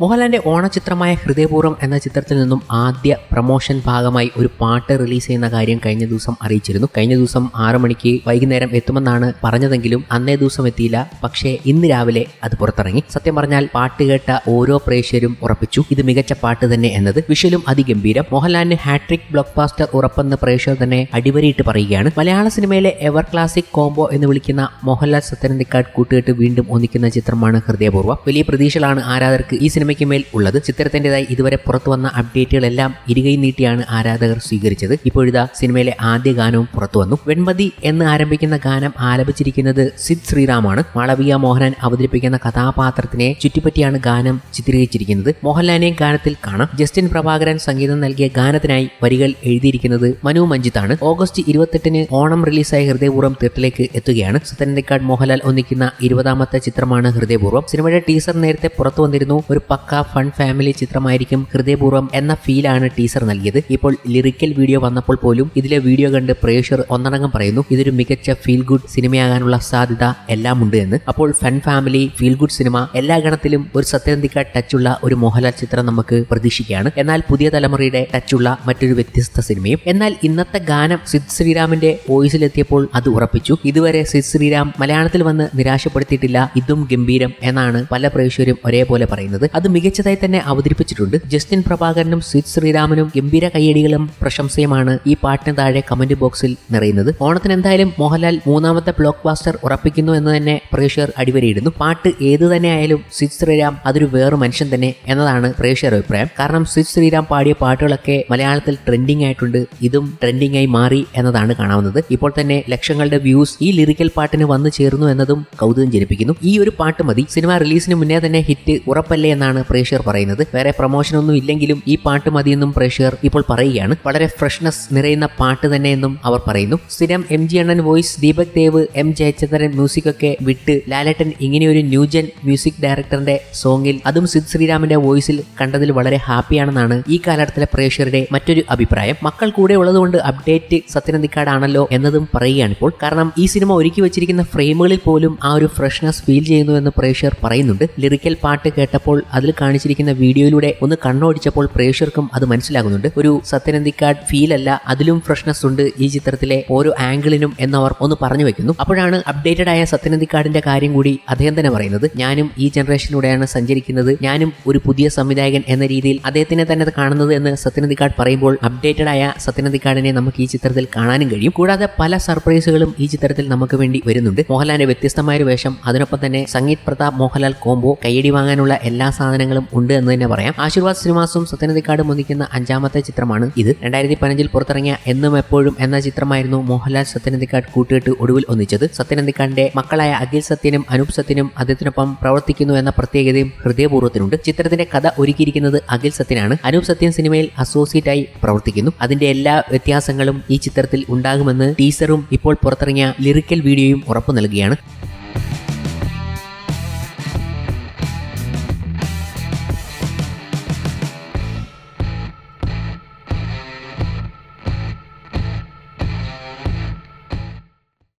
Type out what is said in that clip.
മോഹൻലാലിന്റെ ഓണചിത്രമായ ഹൃദയപൂർവ്വം എന്ന ചിത്രത്തിൽ നിന്നും ആദ്യ പ്രൊമോഷൻ ഭാഗമായി ഒരു പാട്ട് റിലീസ് ചെയ്യുന്ന കാര്യം കഴിഞ്ഞ ദിവസം അറിയിച്ചിരുന്നു. കഴിഞ്ഞ ദിവസം 6 മണിക്ക് വൈകുന്നേരം എത്തുമെന്നാണ് പറഞ്ഞതെങ്കിലും അന്നേ ദിവസം എത്തിയില്ല. പക്ഷേ ഇന്ന് രാവിലെ അത് പുറത്തിറങ്ങി. സത്യം പറഞ്ഞാൽ പാട്ട് കേട്ട ഓരോ പ്രേക്ഷകരും ഉറപ്പിച്ചു ഇത് മികച്ച പാട്ട് തന്നെ എന്നത്. വിഷ്വലും അതിഗംഭീരം. മോഹൻലാലിന് ഹാട്രിക് ബ്ലോക്ക് ബാസ്റ്റർ ഉറപ്പെന്ന് പ്രേക്ഷകർ തന്നെ അടിവരയിട്ട് പറയുകയാണ്. മലയാള സിനിമയിലെ എവർ ക്ലാസിക് കോംബോ എന്ന് വിളിക്കുന്ന മോഹൻലാൽ സത്യനന്ദിക്കാട് കൂട്ടുകെട്ട് വീണ്ടും ഒന്നിക്കുന്ന ചിത്രമാണ് ഹൃദയപൂർവ്വം. വലിയ പ്രതീക്ഷകളാണ് ആരാധകർക്ക് ഈ സിനിമയ്ക്ക് മേൽ ഉള്ളത്. ചിത്രത്തിൻ്റെതായി ഇതുവരെ പുറത്തു വന്ന അപ്ഡേറ്റുകളെല്ലാം ഇരുകൈ നീട്ടിയാണ് ആരാധകർ സ്വീകരിച്ചത്. ഇപ്പോഴിതാ സിനിമയിലെ ആദ്യ ഗാനവും പുറത്തു വന്നു. വെൺമതി എന്ന് ആരംഭിക്കുന്ന ഗാനം ആലപിച്ചിരിക്കുന്നത് സിദ് ശ്രീറാമാണ്. മാളവിക മോഹനൻ അവതരിപ്പിക്കുന്ന കഥാപാത്രത്തിനെ ചുറ്റിപ്പറ്റിയാണ് ഗാനം ചിത്രീകരിച്ചിരിക്കുന്നത്. മോഹൻലാലിനെയും ഗാനത്തിൽ കാണാം. ജസ്റ്റിൻ പ്രഭാകരൻ സംഗീതം നൽകിയ ഗാനത്തിനായി വരികൾ എഴുതിയിരിക്കുന്നത് മനു മഞ്ജിത്താണ്. ഓഗസ്റ്റ് 28 ഓണം റിലീസായ ഹൃദയപൂർവ്വം തിയേറ്ററിലേക്ക് എത്തുകയാണ്. സത്യനന്ദിക്കാട് മോഹൻലാൽ ഒന്നിക്കുന്ന 20ാമത്തെ ചിത്രമാണ് ഹൃദയപൂർവ്വം. സിനിമയുടെ ടീസർ നേരത്തെ പുറത്തു വന്നിരുന്നു. ഒരു പക്ക ഫൺ ഫാമിലി ചിത്രമായിരിക്കും ഹൃദയപൂർവ്വം എന്ന ഫീലാണ് ടീസർ നൽകിയത്. ഇപ്പോൾ ലിറിക്കൽ വീഡിയോ വന്നപ്പോൾ പോലും ഇതിലെ വീഡിയോ കണ്ട് പ്രേക്ഷകർ ഒന്നടങ്കം പറയുന്നു ഇതൊരു മികച്ച ഫീൽ ഗുഡ് സിനിമയാകാനുള്ള സാധ്യത എല്ലാം ഉണ്ട് എന്ന്. അപ്പോൾ fun family feel good cinema എല്ലാ ഗണത്തിലും ഒരു സത്യനന്ദിക്കാട് ടച്ചുള്ള ഒരു മോഹൻലാൽ ചിത്രം നമുക്ക് പ്രതീക്ഷിക്കുകയാണ്. എന്നാൽ പുതിയ തലമുറയുടെ ടച്ചുള്ള മറ്റൊരു വ്യത്യസ്ത സിനിമയും. എന്നാൽ ഇന്നത്തെ ഗാനം സിദ് ശ്രീറാമിന്റെ വോയിസിലെത്തിയപ്പോൾ അത് ഉറപ്പിച്ചു. ഇതുവരെ സിദ് ശ്രീറാം മലയാളത്തിൽ വന്ന് നിരാശപ്പെടുത്തിയിട്ടില്ല. ഇതും ഗംഭീരം എന്നാണ് പല പ്രേക്ഷകരും ഒരേപോലെ പറയുന്നത്. അത് മികച്ചതായി തന്നെ അവതരിപ്പിച്ചിട്ടുണ്ട്. ജസ്റ്റിൻ പ്രഭാകരനും സിദ് ശ്രീറാമിനും ഗംഭീര കയ്യടികളും പ്രശംസയുമാണ് ഈ പാട്ടിന് താഴെ കമന്റ് ബോക്സിൽ നിറയുന്നത്. ഓണത്തിന് എന്തായാലും മോഹൻലാൽ 3ാമത്തെ ബ്ലോക്ക് ബാസ്റ്റർ ഉറപ്പിക്കുന്നു എന്ന് തന്നെ പ്രേക്ഷകർ അടിവരയിടുന്നു. പാട്ട് ഏത് തന്നെ ആയാലും സിദ് ശ്രീറാം അതൊരു വേറെ മനുഷ്യൻ തന്നെ എന്നതാണ് പ്രേക്ഷകർ അഭിപ്രായം. കാരണം സിദ് ശ്രീറാം പാടിയ പാട്ടുകളൊക്കെ മലയാളത്തിൽ ട്രെൻഡിങ് ആയിട്ടുണ്ട്. ഇതും ട്രെൻഡിങ് ആയി മാറി എന്നതാണ് കാണാവുന്നത്. ഇപ്പോൾ തന്നെ ലക്ഷങ്ങളുടെ വ്യൂസ് ഈ ലിറിക്കൽ പാട്ടിന് വന്നു ചേർന്നു എന്നതും കൗതുകം ജനിപ്പിക്കുന്നു. ഈ ഒരു പാട്ട് മതി. സിനിമ റിലീസിന് മുന്നേ തന്നെ ഹിറ്റ് ഉറപ്പല്ലേ എന്നാണ് പ്രേക്ഷകർ പറയുന്നത്. വേറെ പ്രൊമോഷൻ ഒന്നും ഇല്ലെങ്കിലും ഈ പാട്ട് മതിയെന്നും പ്രേക്ഷകർ ഇപ്പോൾ പറയുകയാണ്. വളരെ ഫ്രഷ്നെസ് നിറയുന്ന പാട്ട് തന്നെയെന്നും അവർ പറയുന്നു. സ്ഥിരം MG അണ്ണൻ voice, Deepak Dev, M Jayachandran music ഒക്കെ വിട്ട് ലാലേട്ടൻ ഇങ്ങനെയൊരു ന്യൂജൻ മ്യൂസിക് ഡയറക്ടറിന്റെ സോങ്ങിൽ അതും സിദ് ശ്രീറാമിന്റെ വോയിസിൽ കണ്ടതിൽ വളരെ ഹാപ്പിയാണെന്നാണ് ഈ കാലഘട്ടത്തിലെ പ്രേക്ഷകരുടെ മറ്റൊരു അഭിപ്രായം. മക്കൾ കൂടെ ഉള്ളതുകൊണ്ട് അപ്ഡേറ്റ് സത്യനന്ദിക്കാടാണല്ലോ എന്നതും പറയുകയാണിപ്പോൾ. കാരണം ഈ സിനിമ ഒരുക്കി വെച്ചിരിക്കുന്ന ഫ്രെയിമുകളിൽ പോലും ആ ഒരു ഫ്രഷ്നെസ് ഫീൽ ചെയ്യുന്നു എന്ന് പ്രേക്ഷകർ പറയുന്നുണ്ട്. ലിറിക്കൽ പാട്ട് കേട്ടപ്പോൾ അതിൽ കാണിച്ചിരിക്കുന്ന വീഡിയോയിലൂടെ ഒന്ന് കണ്ണോടിച്ചപ്പോൾ പ്രേക്ഷകർക്കും അത് മനസ്സിലാകുന്നുണ്ട്. ഒരു സത്യനന്ദിക്കാട് ഫീൽ അല്ല, അതിലും ഫ്രഷ്നെസ് ഉണ്ട് ഈ ചിത്രത്തിലെ ഓരോ ആംഗിളിനും എന്നവർ ഒന്ന് പറഞ്ഞു വെക്കുന്നു. അപ്പോഴാണ് അപ്ഡേറ്റഡ് ആയ സത്യനന്ദിക്കാടിന്റെ കാര്യം കൂടി അദ്ദേഹം തന്നെ പറയുന്നത്. ഞാനും ഈ ജനറേഷനിലൂടെയാണ് സഞ്ചരിക്കുന്നത്, ഞാനും ഒരു പുതിയ സംവിധായകൻ എന്ന രീതിയിൽ അദ്ദേഹത്തിനെ തന്നെ കാണുന്നത് എന്ന് സത്യനന്ദിക്കാട് പറയുമ്പോൾ അപ്ഡേറ്റഡ് ആയ സത്യനന്ദിക്കാടിനെ നമുക്ക് ഈ ചിത്രത്തിൽ കാണാനും കഴിയും. കൂടാതെ പല സർപ്രൈസുകളും ഈ ചിത്രത്തിൽ നമുക്ക് വേണ്ടി വരുന്നുണ്ട്. മോഹൻലാലിന്റെ വ്യത്യസ്തമായ ഒരു വേഷം, അതിനൊപ്പം തന്നെ സംഗീത് പ്രതാപ് മോഹൻലാൽ കോംബോ, കയ്യടി വാങ്ങാനുള്ള എല്ലാ സാധനങ്ങളും ഉണ്ട് എന്ന് തന്നെ പറയാം. ആശീർവാദ് സിനിമാസും സത്യനന്ദിക്കാടും ഒന്നിക്കുന്ന 5ാമത്തെ ചിത്രമാണ് ഇത്. 2015 പുറത്തിറങ്ങിയ എന്നും എപ്പോഴും എന്ന ചിത്രമായിരുന്നു മോഹൻലാൽ സത്യനന്ദിക്കാട് കൂട്ടുകെട്ട് ഒടുവിൽ ഒന്നിച്ചത്. സത്യനന്ദിക്കാടിന്റെ മക്കളായ അഖിൽ സത്യനും അനൂപ് സത്യനും അദ്ദേഹത്തിനൊപ്പം പ്രവർത്തിക്കുന്നു എന്ന പ്രത്യേകതയും ഹൃദയപൂർവ്വത്തിനുണ്ട്. ചിത്രത്തിന്റെ കഥ ഒരുക്കിയിരിക്കുന്നത് അഖിൽ സത്യനാണ്. അനൂപ് സത്യൻ സിനിമയിൽ അസോസിയേറ്റ് ആയി പ്രവർത്തിക്കുന്നു. അതിന്റെ എല്ലാ വ്യത്യാസങ്ങളും ഈ ചിത്രത്തിൽ ഉണ്ടാകുമെന്ന് ടീസറും ഇപ്പോൾ പുറത്തിറങ്ങിയ ലിറിക്കൽ വീഡിയോയും ഉറപ്പു നൽകുകയാണ്.